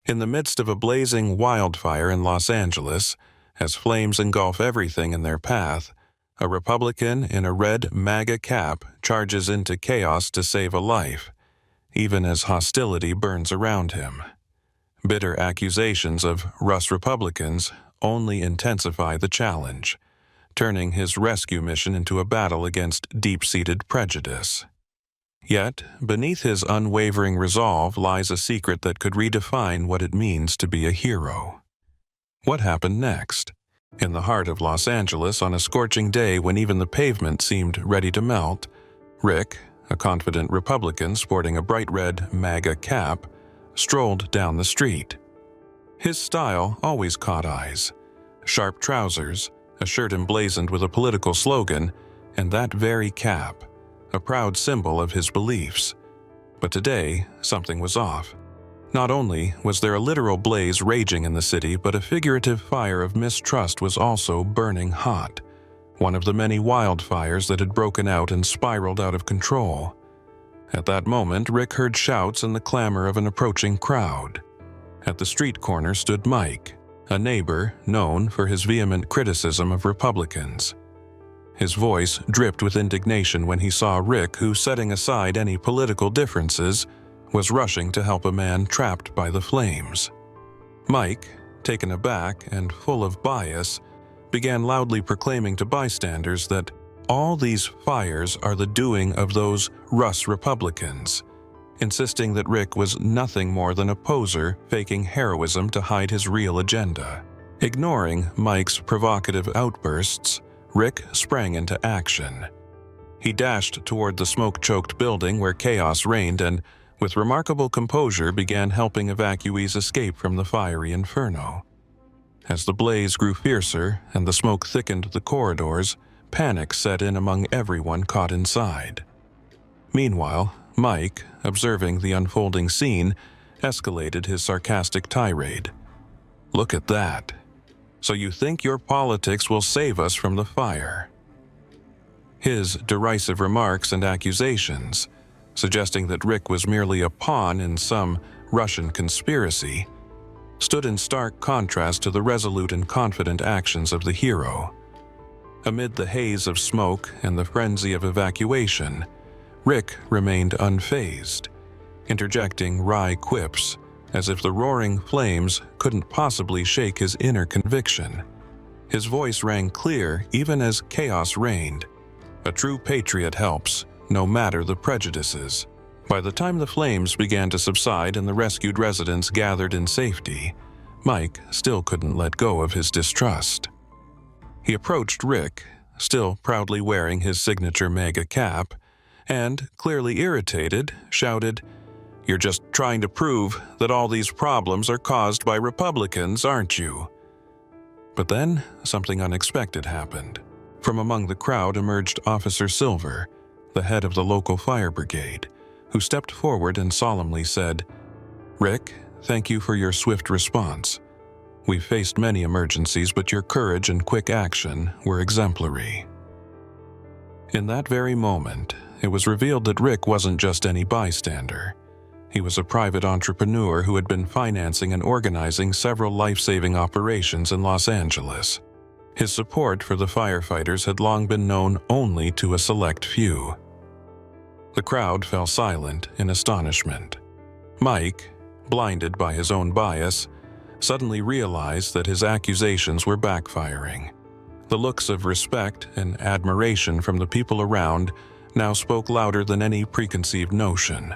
In the midst of a blazing wildfire in Los Angeles, as flames engulf everything in their path, a Republican in a red MAGA cap charges into chaos to save a life, even as hostility burns around him. Bitter accusations of Rus Republicans only intensify the challenge, turning his rescue mission into a battle against deep-seated prejudice. Yet, beneath his unwavering resolve lies a secret that could redefine what it means to be a hero. What happened next? In the heart of Los Angeles, on a scorching day when even the pavement seemed ready to melt, Rick, a confident Republican sporting a bright red MAGA cap, strolled down the street. His style always caught eyes. Sharp trousers, a shirt emblazoned with a political slogan, and that very cap, a proud symbol of his beliefs. But today, something was off. Not only was there a literal blaze raging in the city, but a figurative fire of mistrust was also burning hot, one of the many wildfires that had broken out and spiraled out of control. At that moment, Rick heard shouts and the clamor of an approaching crowd. At the street corner stood Mike, a neighbor known for his vehement criticism of Republicans. His voice dripped with indignation when he saw Rick, who, setting aside any political differences, was rushing to help a man trapped by the flames. Mike, taken aback and full of bias, began loudly proclaiming to bystanders that all these fires are the doing of those Rus Republicans, insisting that Rick was nothing more than a poser faking heroism to hide his real agenda. Ignoring Mike's provocative outbursts, Rick sprang into action. He dashed toward the smoke-choked building where chaos reigned and, with remarkable composure, began helping evacuees escape from the fiery inferno. As the blaze grew fiercer and the smoke thickened the corridors, panic set in among everyone caught inside. Meanwhile, Mike, observing the unfolding scene, escalated his sarcastic tirade. "Look at that. So you think your politics will save us from the fire?" His derisive remarks and accusations, suggesting that Rick was merely a pawn in some Russian conspiracy, stood in stark contrast to the resolute and confident actions of the hero. Amid the haze of smoke and the frenzy of evacuation, Rick remained unfazed, interjecting wry quips as if the roaring flames couldn't possibly shake his inner conviction. His voice rang clear even as chaos reigned. A true patriot helps, no matter the prejudices. By the time the flames began to subside and the rescued residents gathered in safety, Mike still couldn't let go of his distrust. He approached Rick, still proudly wearing his signature MAGA cap, and, clearly irritated, shouted, "You're just trying to prove that all these problems are caused by Republicans, aren't you?" But then, something unexpected happened. From among the crowd emerged Officer Silver, the head of the local fire brigade, who stepped forward and solemnly said, "Rick, thank you for your swift response. We've faced many emergencies, but your courage and quick action were exemplary." In that very moment, it was revealed that Rick wasn't just any bystander. He was a private entrepreneur who had been financing and organizing several life-saving operations in Los Angeles. His support for the firefighters had long been known only to a select few. The crowd fell silent in astonishment. Mike, blinded by his own bias, suddenly realized that his accusations were backfiring. The looks of respect and admiration from the people around now spoke louder than any preconceived notion.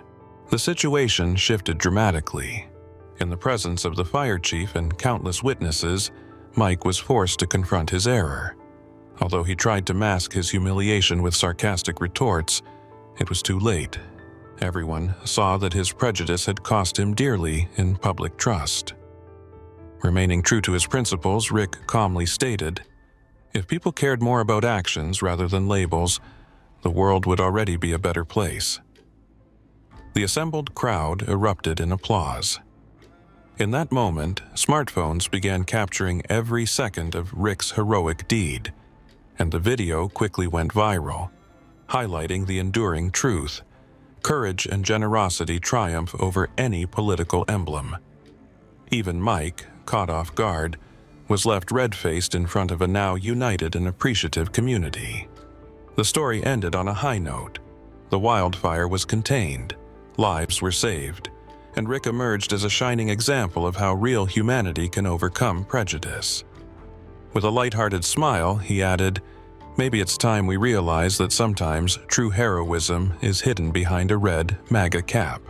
The situation shifted dramatically. In the presence of the fire chief and countless witnesses, Mike was forced to confront his error. Although he tried to mask his humiliation with sarcastic retorts, it was too late. Everyone saw that his prejudice had cost him dearly in public trust. Remaining true to his principles, Rick calmly stated, "If people cared more about actions rather than labels, the world would already be a better place." The assembled crowd erupted in applause. In that moment, smartphones began capturing every second of Rick's heroic deed, and the video quickly went viral, highlighting the enduring truth: courage and generosity triumph over any political emblem. Even Mike, caught off guard, was left red-faced in front of a now united and appreciative community. The story ended on a high note. The wildfire was contained, lives were saved, and Rick emerged as a shining example of how real humanity can overcome prejudice. With a lighthearted smile, he added, "Maybe it's time we realize that sometimes true heroism is hidden behind a red MAGA cap."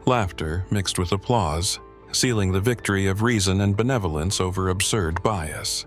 Laughter mixed with applause, sealing the victory of reason and benevolence over absurd bias.